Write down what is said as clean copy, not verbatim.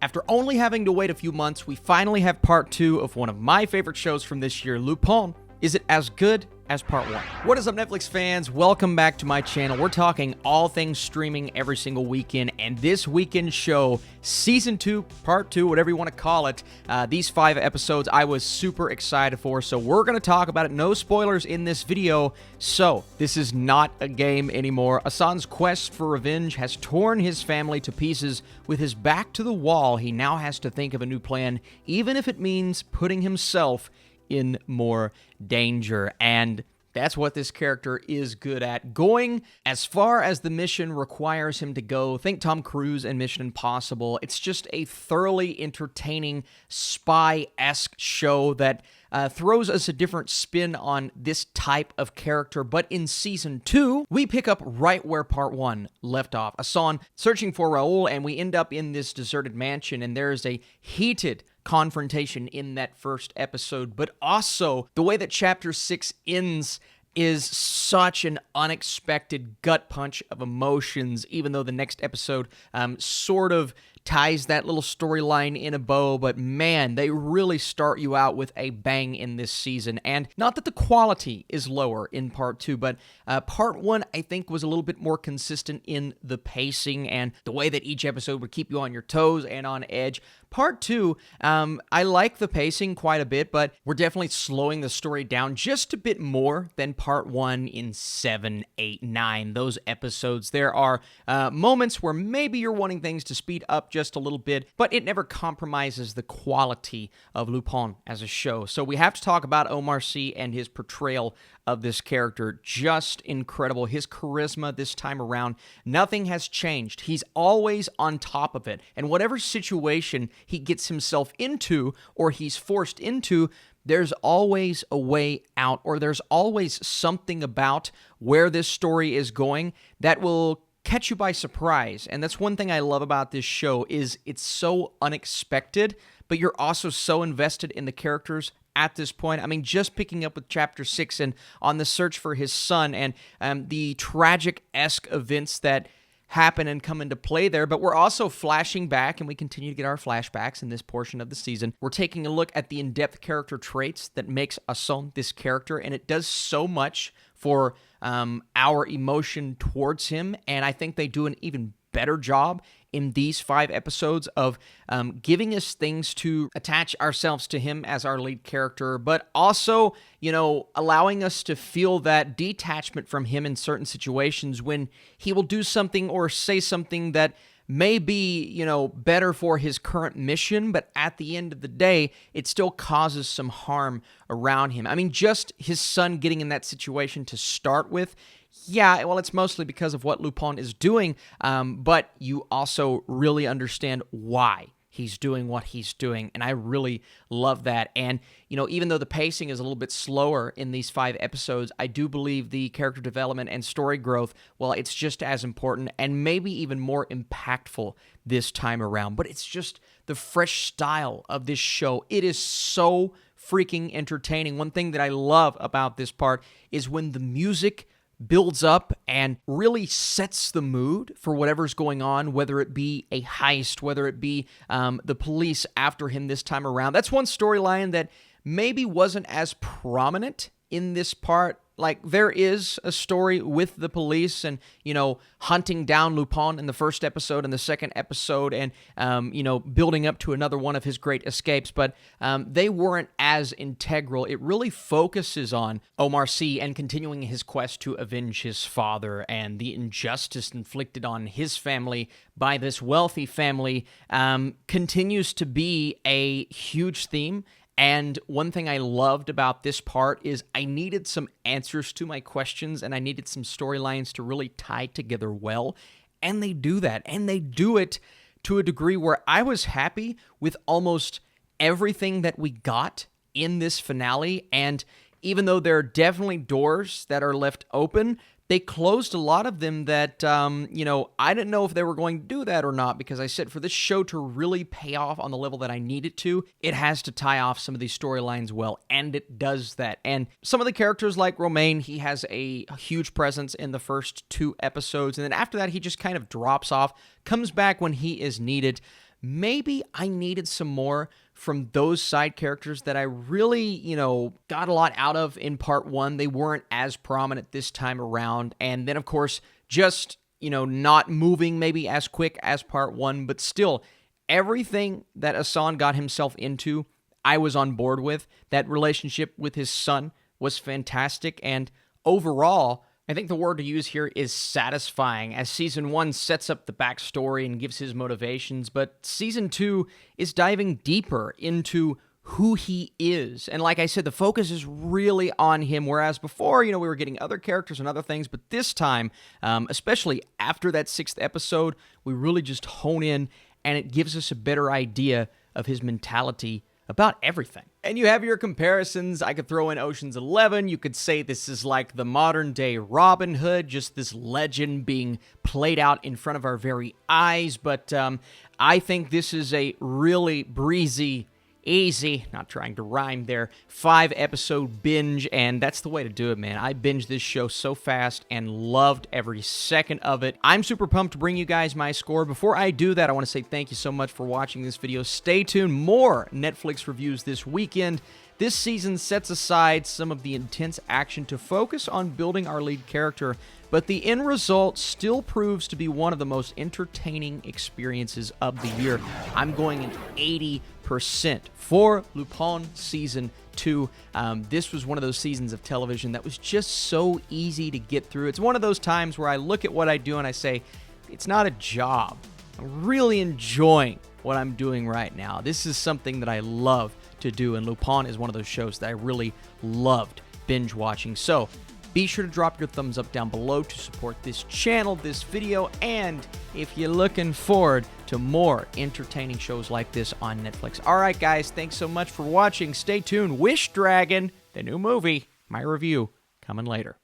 After only having to wait a few months, we finally have part 2 of one of my favorite shows from this year, Lupin. Is it as good as part 1? What is up, Netflix fans? Welcome back to my channel. We're talking all things streaming every single weekend, and this weekend show, Season 2, Part 2, whatever you want to call it, these 5 episodes I was super excited for, so we're going to talk about it. No spoilers in this video, so this is not a game anymore. Assane's quest for revenge has torn his family to pieces. With his back to the wall, he now has to think of a new plan, even if it means putting himself in more danger. And that's what this character is good at. Going as far as the mission requires him to go. Think Tom Cruise and Mission Impossible. It's just a thoroughly entertaining spy-esque show that throws us a different spin on this type of character. But in Season 2, we pick up right where Part 1 left off. Assane searching for Raoul, and we end up in this deserted mansion, and there is a heated confrontation in that first episode. But also, the way that Chapter 6 ends is such an unexpected gut punch of emotions, even though the next episode sort of ties that little storyline in a bow. But man, they really start you out with a bang in this season. And not that the quality is lower in Part 2, but Part 1, I think, was a little bit more consistent in the pacing and the way that each episode would keep you on your toes and on edge. Part 2, I like the pacing quite a bit, but we're definitely slowing the story down just a bit more than Part 1 in 7, 8, 9. Those episodes, there are moments where maybe you're wanting things to speed up just a little bit, but it never compromises the quality of Lupin as a show. So we have to talk about Omar Sy and his portrayal of this character. Just incredible. His charisma this time around, nothing has changed. He's always on top of it. And whatever situation he gets himself into or he's forced into, there's always a way out, or there's always something about where this story is going that will catch you by surprise. And that's one thing I love about this show, is it's so unexpected, but you're also so invested in the characters at this point. I mean, just picking up with Chapter 6 and on the search for his son and the tragic-esque events that happen and come into play there, but we're also flashing back, and we continue to get our flashbacks in this portion of the season. We're taking a look at the in-depth character traits that makes Assane this character, and it does so much for our emotion towards him, and I think they do an even better job in these 5 episodes of giving us things to attach ourselves to him as our lead character, but also, you know, allowing us to feel that detachment from him in certain situations when he will do something or say something that may be, you know, better for his current mission, but at the end of the day, it still causes some harm around him. I mean, just his son getting in that situation to start with, yeah, well, it's mostly because of what Lupin is doing, but you also really understand why he's doing what he's doing, and I really love that. And, you know, even though the pacing is a little bit slower in these 5 episodes, I do believe the character development and story growth, well, it's just as important and maybe even more impactful this time around. But it's just the fresh style of this show. It is so freaking entertaining. One thing that I love about this part is when the music builds up and really sets the mood for whatever's going on, whether it be a heist, whether it be the police after him this time around. That's one storyline that maybe wasn't as prominent in this part. Like, there is a story with the police and, you know, hunting down Lupin in the first episode and the second episode and, you know, building up to another one of his great escapes, but they weren't as integral. It really focuses on Omar Sy and continuing his quest to avenge his father and the injustice inflicted on his family by this wealthy family continues to be a huge theme. And one thing I loved about this part is I needed some answers to my questions, and I needed some storylines to really tie together well. And they do that. And they do it to a degree where I was happy with almost everything that we got in this finale. And even though there are definitely doors that are left open, they closed a lot of them that, you know, I didn't know if they were going to do that or not, because I said for this show to really pay off on the level that I need it to, it has to tie off some of these storylines well, and it does that. And some of the characters like Romain, he has a huge presence in the first 2 episodes, and then after that, he just kind of drops off, comes back when he is needed. maybe I needed some more from those side characters that I really, got a lot out of in part 1. They weren't as prominent this time around. And then, of course, just, not moving maybe as quick as part 1, but still, everything that Assane got himself into, I was on board with. That relationship with his son was fantastic, and overall, I think the word to use here is satisfying, as Season 1 sets up the backstory and gives his motivations, but Season 2 is diving deeper into who he is. And like I said, the focus is really on him, whereas before, we were getting other characters and other things, but this time, especially after that 6th episode, we really just hone in, and it gives us a better idea of his mentality about everything. And you have your comparisons. I could throw in Ocean's 11. You could say this is like the modern day Robin Hood, just this legend being played out in front of our very eyes. But I think this is a really breezy, easy, not trying to rhyme there, 5-episode binge, and that's the way to do it, man. I binged this show so fast and loved every second of it. I'm super pumped to bring you guys my score. Before I do that, I want to say thank you so much for watching this video. Stay tuned. More Netflix reviews this weekend. This season sets aside some of the intense action to focus on building our lead character, but the end result still proves to be one of the most entertaining experiences of the year. I'm going an 80% for Lupin Season 2. This was one of those seasons of television that was just so easy to get through. It's one of those times where I look at what I do and I say, it's not a job. I'm really enjoying what I'm doing right now. This is something that I love to do, and Lupin is one of those shows that I really loved binge watching. So be sure to drop your thumbs up down below to support this channel, this video, and if you're looking forward to more entertaining shows like this on Netflix. All right, guys, thanks so much for watching. Stay tuned. Wish Dragon, the new movie, my review, coming later.